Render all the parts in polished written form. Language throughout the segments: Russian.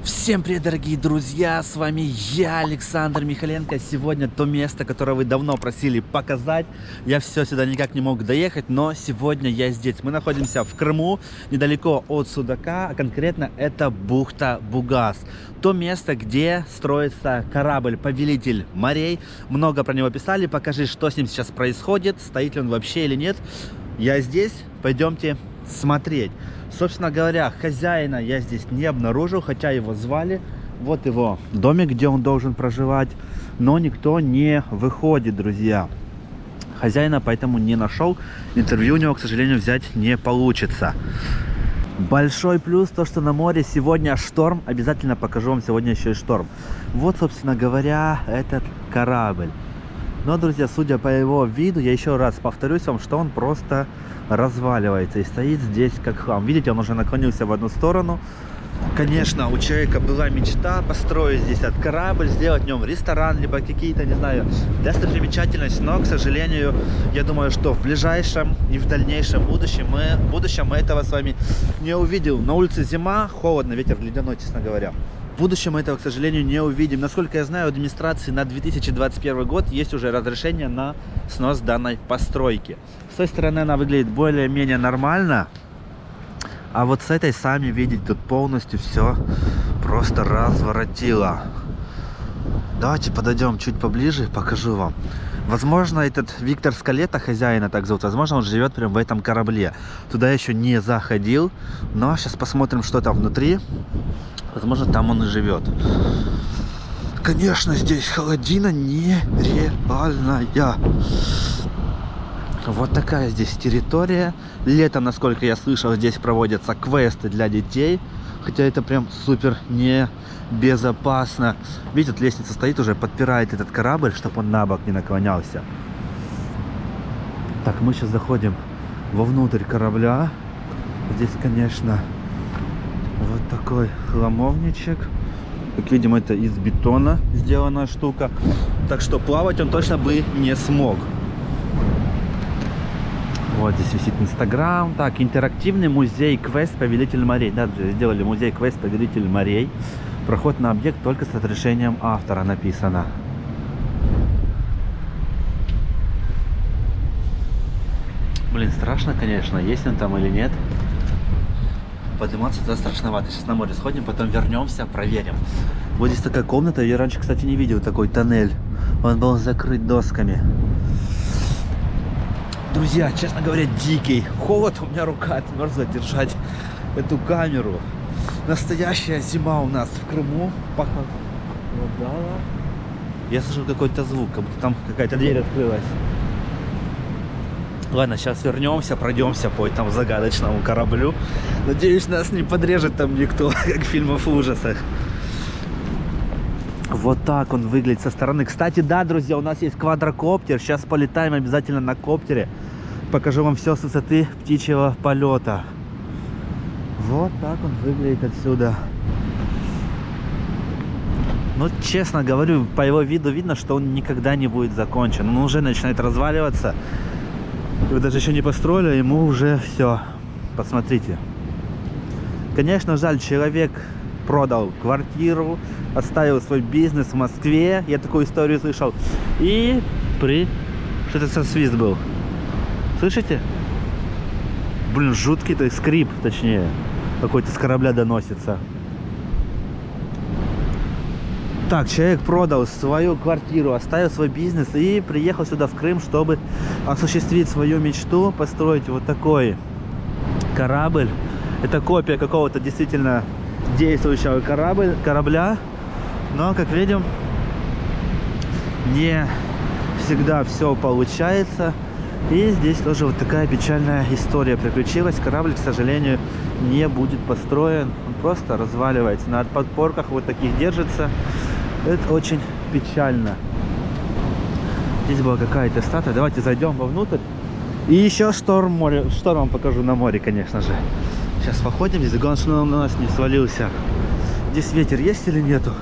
Всем привет, дорогие друзья, с вами я, Александр Михаленко. Сегодня то место, которое вы давно просили показать. Я все сюда никак не мог доехать, но сегодня я здесь. Мы находимся в Крыму, недалеко от Судака, а конкретно это бухта Бугас. То место, где строится корабль «Повелитель морей». Много про него писали, покажи, что с ним сейчас происходит, стоит ли он вообще или нет. Я здесь, пойдемте смотреть. Собственно говоря, хозяина я здесь не обнаружил, хотя его звали. Вот его домик, где он должен проживать. Но никто не выходит, друзья. Хозяина поэтому не нашел. Интервью у него, к сожалению, взять не получится. Большой плюс то, что на море сегодня шторм. Обязательно покажу вам сегодня еще и шторм. Вот, собственно говоря, этот корабль. Но, друзья, судя по его виду, я еще раз повторюсь вам, что он просто разваливается и стоит здесь как хлам. Видите, он уже наклонился в одну сторону. Конечно, у человека была мечта построить здесь этот корабль, сделать в нем ресторан, либо какие-то, не знаю, достопримечательности. Но, к сожалению, я думаю, что в ближайшем и в дальнейшем будущем мы этого с вами не увидим. На улице зима, холодно, ветер ледяной, честно говоря. В будущем мы этого, к сожалению, не увидим. Насколько я знаю, у администрации на 2021 год есть уже разрешение на снос данной постройки. С той стороны она выглядит более-менее нормально. А вот с этой, сами видите, тут полностью все просто разворотило. Давайте подойдем чуть поближе, покажу вам. Возможно, этот Виктор Скалета, хозяина так зовут, возможно, он живет прямо в этом корабле. Туда еще не заходил, но сейчас посмотрим, что там внутри. Возможно, там он и живет. Конечно, здесь холодина нереальная. Вот такая здесь территория. Летом, насколько я слышал, здесь проводятся квесты для детей. Хотя это прям супер небезопасно. Видите, лестница стоит уже, подпирает этот корабль, чтобы он на бок не наклонялся. Так, мы сейчас заходим вовнутрь корабля. Здесь, конечно, вот такой хламовничек. Как видим, это из бетона сделанная штука. Так что плавать он точно бы не смог. Вот здесь висит Инстаграм. Так, интерактивный музей-квест «Повелитель морей». Да, сделали музей-квест «Повелитель морей». Проход на объект только с разрешением автора написано. Блин, страшно, конечно, есть он там или нет. Подниматься туда страшновато. Сейчас на море сходим, потом вернемся, проверим. Вот здесь такая комната. Я раньше, кстати, не видел такой тоннель. Он был закрыт досками. Друзья, честно говоря, дикий холод. У меня рука отмерзла держать эту камеру. Настоящая зима у нас в Крыму. Похолодало. Я слышу какой-то звук, как будто там какая-то дверь открылась. Ладно, сейчас вернемся, пройдемся по этому загадочному кораблю. Надеюсь, нас не подрежет там никто, как в фильмах ужасах. Вот так он выглядит со стороны. Кстати, да, друзья, у нас есть квадрокоптер. Сейчас полетаем обязательно на коптере. Покажу вам все с высоты птичьего полета. Вот так он выглядит отсюда. Ну, честно говорю, по его виду видно, что он никогда не будет закончен. Он уже начинает разваливаться. Вы даже еще не построили, ему уже все. Посмотрите. Конечно, жаль, человек продал квартиру, оставил свой бизнес в Москве. Я такую историю слышал. И что это за свист был? Слышите? Блин, жуткий скрип, точнее. Какой-то с корабля доносится. Так, человек продал свою квартиру, оставил свой бизнес и приехал сюда в Крым, чтобы осуществить свою мечту, построить вот такой корабль. Это копия какого-то действительно действующего корабля. Но, как видим, не всегда все получается. И здесь тоже вот такая печальная история приключилась. Корабль, к сожалению, не будет построен. Он просто разваливается. На подпорках вот таких держится. Это очень печально. Здесь была какая-то статуя. Давайте зайдем вовнутрь. И еще шторм вам покажу на море, конечно же. Сейчас походим здесь. Главное, что он на нас не свалился. Здесь ветер есть или нету?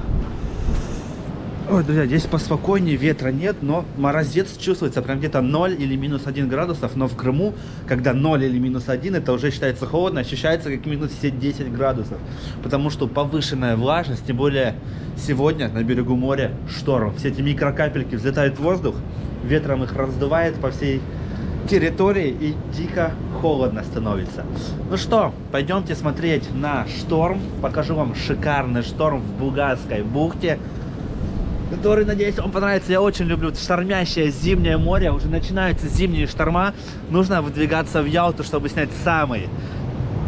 Ой, друзья, здесь поспокойнее, ветра нет, но морозец чувствуется, прям где-то 0 или минус 1 градусов, но в Крыму, когда 0 или минус 1, это уже считается холодно, ощущается как минус все 10 градусов, потому что повышенная влажность, тем более сегодня на берегу моря шторм, все эти микрокапельки взлетают в воздух, ветром их раздувает по всей территории и дико холодно становится. Ну что, пойдемте смотреть на шторм, покажу вам шикарный шторм в Булгарской бухте, который, надеюсь, вам понравится. Я очень люблю штормящее зимнее море. Уже начинаются зимние шторма. Нужно выдвигаться в Ялту, чтобы снять самый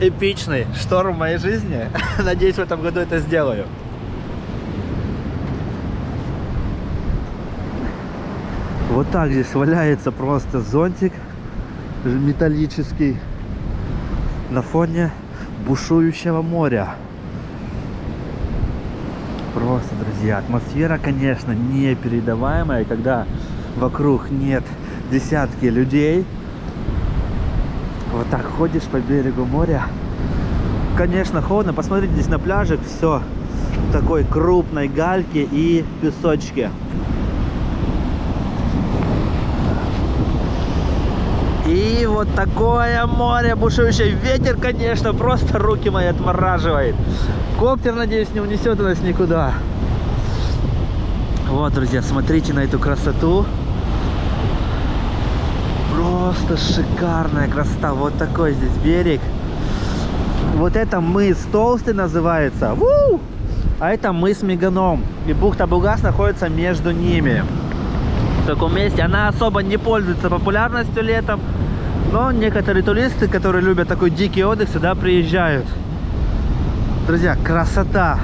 эпичный шторм в моей жизни. Надеюсь, в этом году это сделаю. Вот так здесь валяется просто зонтик металлический на фоне бушующего моря. Просто, друзья, атмосфера, конечно, непередаваемая, когда вокруг нет десятки людей. Вот так ходишь по берегу моря. Конечно, холодно. Посмотрите, здесь на пляже все в такой крупной гальке и песочке. И вот такое море бушующее. Ветер, конечно, просто руки мои отмораживает. Коптер, надеюсь, не унесет нас никуда. Вот, друзья, смотрите на эту красоту. Просто шикарная красота. Вот такой здесь берег. Вот это мыс Толстый называется. А это мыс Меганом. И бухта Булгас находится между ними. В таком месте. Она особо не пользуется популярностью летом. Но некоторые туристы, которые любят такой дикий отдых, сюда приезжают. Друзья, красота.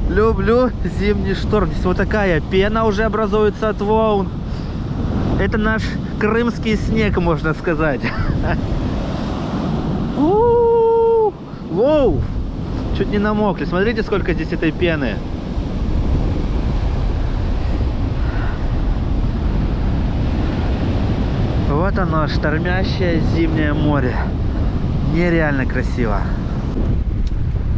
Люблю зимний шторм. Здесь вот такая пена уже образуется от волн. Это наш крымский снег, можно сказать. Воу! Чуть не намокли. Смотрите, сколько здесь этой пены. Вот оно, штормящее зимнее море. Нереально красиво.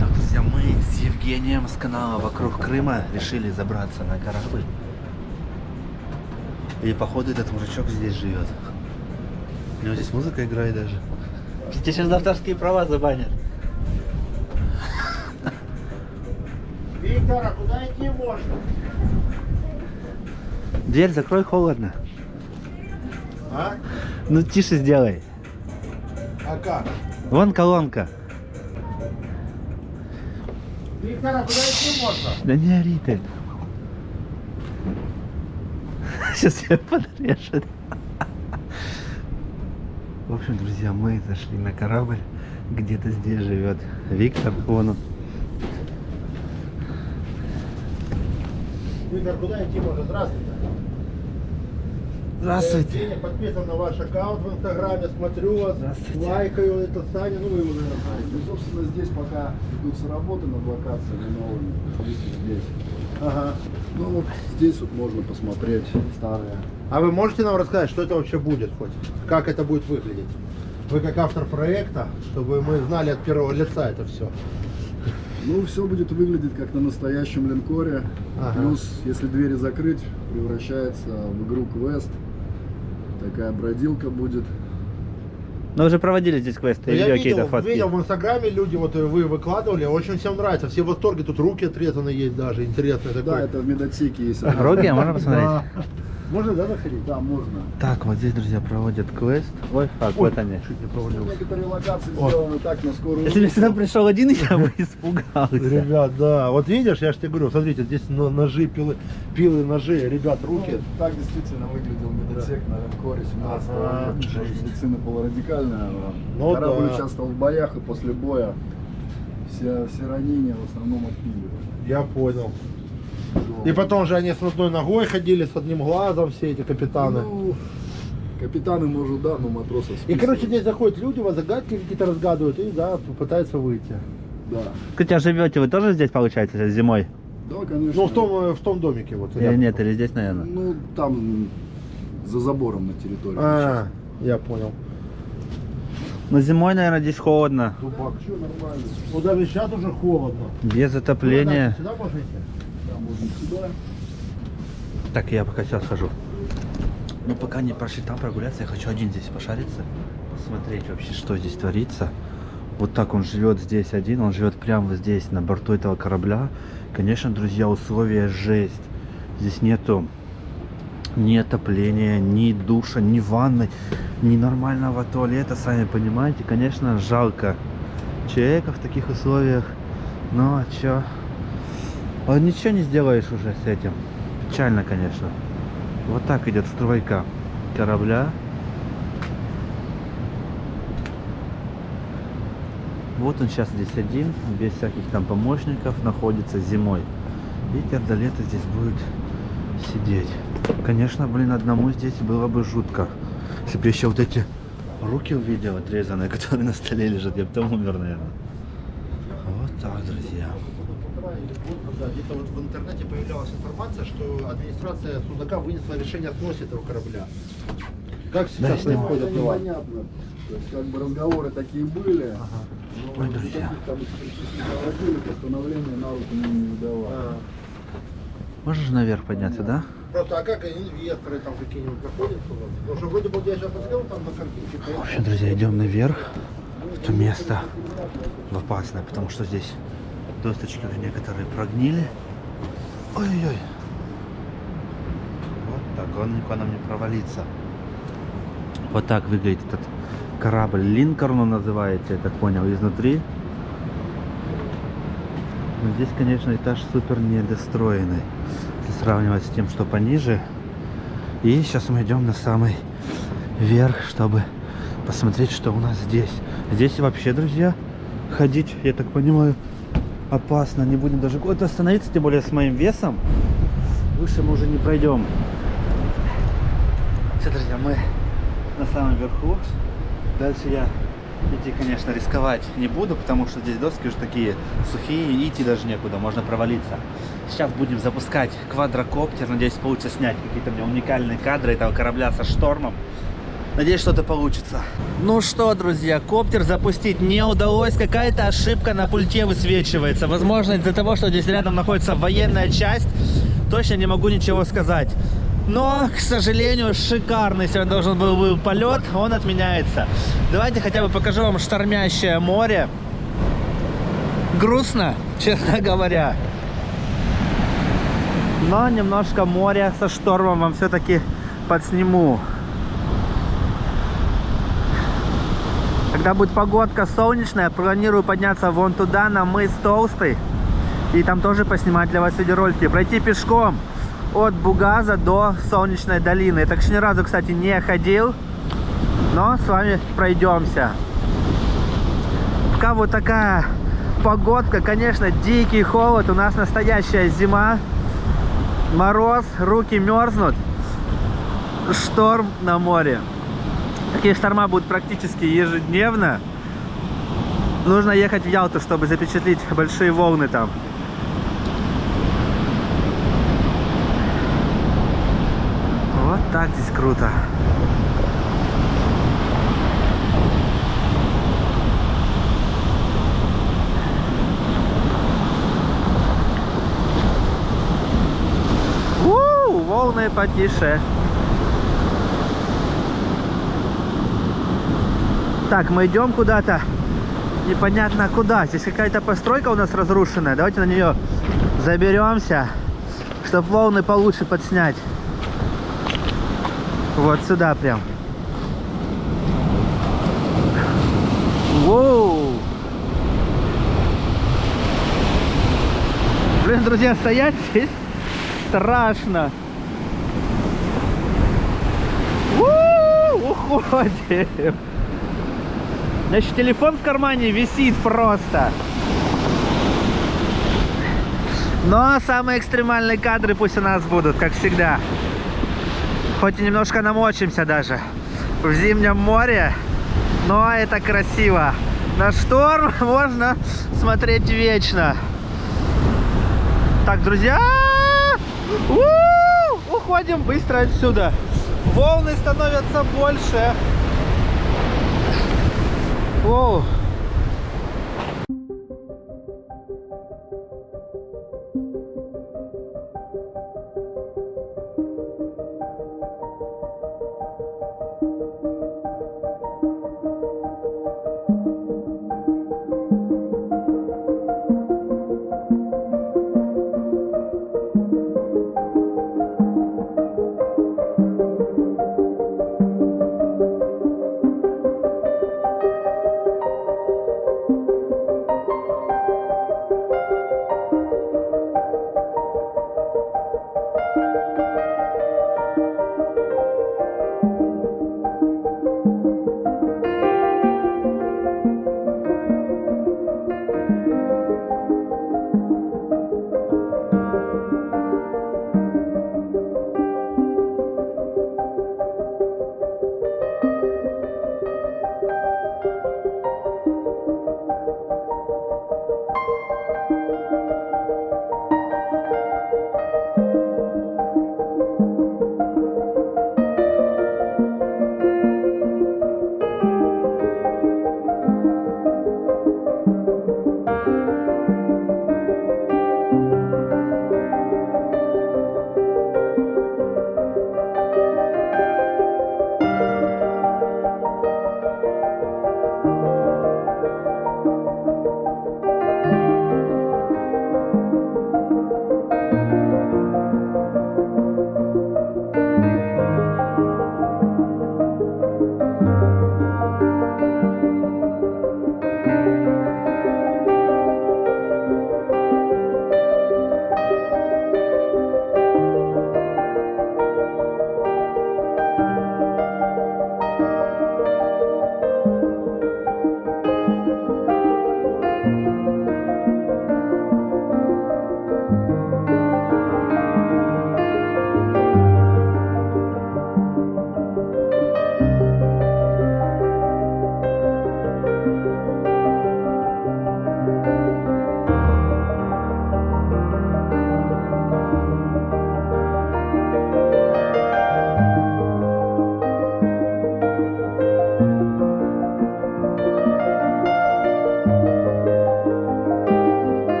Так, друзья, мы с Евгением с канала «Вокруг Крыма» решили забраться на корабль. И походу этот мужичок здесь живет. У него здесь музыка играет даже. Тебе сейчас авторские права забанят. Виктор, а куда идти можно? Дверь закрой, холодно. А? Ну тише сделай. А как? Вон колонка. Виктор, а куда идти можно? Да не ори ты. Сейчас я подрежу. В общем, друзья, мы зашли на корабль. Где-то здесь живет Виктор. Вон он. Виктор, куда идти можно? Здравствуйте. Здравствуйте. Я подписан на ваш аккаунт в Инстаграме, смотрю вас, лайкаю это Саня, ну вы его, наверное, знаете. Ну, собственно, здесь пока ведутся работы над локациями новыми, здесь. Ага. Ну, вот здесь вот можно посмотреть старые. А вы можете нам рассказать, что это вообще будет хоть? Как это будет выглядеть? Вы как автор проекта, чтобы мы знали от первого лица это все. Ну, все будет выглядеть как на настоящем линкоре. Ага. Плюс, если двери закрыть, превращается в игру квест. Такая бродилка будет. Мы уже проводили здесь квесты, Я видео какие-то видел, фотки. видел в Инстаграме, люди, вот вы выкладывали, очень всем нравится, все в восторге, тут руки отрезаны есть даже, интересно такое. Да, это в медотеке есть. Роги, можно посмотреть? Да. Можно, да, заходить? Да, можно. Так, вот здесь, друзья, проводят квест. Ой, фак, Ой, вот они. чуть не провалился. Некоторые локации О. сделаны так на скорую Если бы руку. сюда пришел один, я бы испугался. Ребят, да, вот видишь, я же тебе говорю, смотрите, здесь ножи, пилы, ножи, ребят, руки. Ну, так действительно выглядел медотек на линкоре 17 Ага, века. жесть. Медицина полурадикальная. Ну Корабль да. участвовал в боях, и после боя все ранения в основном отпиливали. Я понял. И потом же они с одной ногой ходили, с одним глазом, все эти капитаны. Ну, капитаны, может, да, но матросов И, списывают. короче, здесь заходят люди, вас загадки какие-то разгадывают и, да, пытаются выйти. Да. Кстати, а живете вы тоже здесь, получается, зимой? Да, конечно. Ну, в том домике вот. Или рядом. нет, или здесь, наверное? Ну, там за забором на территории. А, я понял. Ну, зимой, наверное, здесь холодно. Дубак. Что нормально? Ну, даже сейчас уже холодно. Без отопления. Сюда можно идти? Там можно сюда. Так, я пока сейчас схожу. Но пока не пошли там прогуляться, я хочу один здесь пошариться. Посмотреть вообще, что здесь творится. Вот так он живет здесь один, он живет прямо вот здесь, на борту этого корабля. Конечно, друзья, условия жесть. Здесь нету ни отопления, ни душа, ни ванны, ни нормального туалета, сами понимаете. Конечно, жалко человека в таких условиях. Но чё? Ничего не сделаешь уже с этим. Печально, конечно. Вот так идет стройка корабля. Вот он сейчас здесь один, без всяких там помощников, находится зимой. Видите, до лета здесь будет сидеть. Конечно, блин, одному здесь было бы жутко. Если бы я еще вот эти руки увидел отрезанные, которые на столе лежат, я бы там умер, наверное. Вот так, друзья. Да, где-то вот в интернете появлялась информация, что администрация Судака вынесла решение о сносе этого корабля. Как сейчас происходит дела? Непонятно. То есть как бы разговоры такие были. Но Ой, друзья. никаких там специфических постановления на руку не выдавали. Можешь наверх подняться, да? Просто, а как инвесторы там какие-нибудь находятся у вас? Потому что вроде бы я сейчас посмотрел там на картинке. В общем, друзья, идем наверх. Это место опасное, потому что здесь досточки уже некоторые прогнили. Ой-ой-ой. Вот так, он никуда нам не провалится. Вот так выглядит этот корабль. Линкольн он называется, я так понял, изнутри. Но здесь, конечно, этаж супер недостроенный, если сравнивать с тем, что пониже. И сейчас мы идем на самый верх, чтобы посмотреть, что у нас здесь. Здесь вообще, друзья, ходить, я так понимаю, опасно. Не будем даже куда-то остановиться, тем более с моим весом. Выше мы уже не пройдем. Все, друзья, мы на самом верху. Дальше я идти, конечно, рисковать не буду, потому что здесь доски уже такие сухие, и идти даже некуда, можно провалиться. Сейчас будем запускать квадрокоптер. Надеюсь, получится снять какие-то у меня уникальные кадры этого корабля со штормом. Надеюсь, что-то получится. Ну что, друзья, коптер запустить не удалось. Какая-то ошибка на пульте высвечивается. Возможно, из-за того, что здесь рядом находится военная часть. Точно не могу ничего сказать. Но, к сожалению, шикарный сегодня должен был полет. Он отменяется. Давайте хотя бы покажу вам штормящее море. Грустно, честно говоря. Но немножко моря со штормом вам все-таки подсниму. Когда будет погодка солнечная, планирую подняться вон туда, на мыс Толстый. И там тоже поснимать для вас видеоролики. Пройти пешком от Бугаза до Солнечной долины. Я так еще ни разу, кстати, не ходил. Но с вами пройдемся. Пока вот такая погодка, конечно, дикий холод. У нас настоящая зима. Мороз, руки мерзнут. Шторм на море. Такие шторма будут практически ежедневно. Нужно ехать в Ялту, чтобы запечатлеть большие волны там. Вот так здесь круто. Волны потише. Так, мы идем куда-то. Непонятно куда. Здесь какая-то постройка у нас разрушенная. Давайте на нее заберемся, чтобы волны получше подснять. Вот сюда прям. Воу! Блин, друзья, стоять здесь страшно. Уходим. У меня еще телефон в кармане висит просто. Но самые экстремальные кадры пусть у нас будут, как всегда. Хоть и немножко намочимся даже в зимнем море, но это красиво. На шторм можно смотреть вечно. Так, друзья, уходим быстро отсюда. Волны становятся больше. Воу.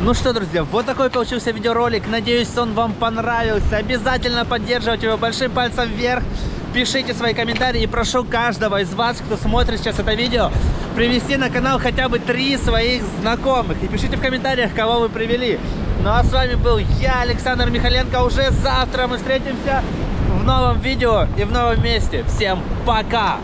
Ну что, друзья, вот такой получился видеоролик. Надеюсь, он вам понравился. Обязательно поддерживайте его большим пальцем вверх. Пишите свои комментарии и прошу каждого из вас, кто смотрит сейчас это видео, привести на канал хотя бы 3 своих знакомых. И пишите в комментариях, кого вы привели. Ну а с вами был я, Александр Михаленко. Уже завтра мы встретимся в новом видео и в новом месте. Всем пока!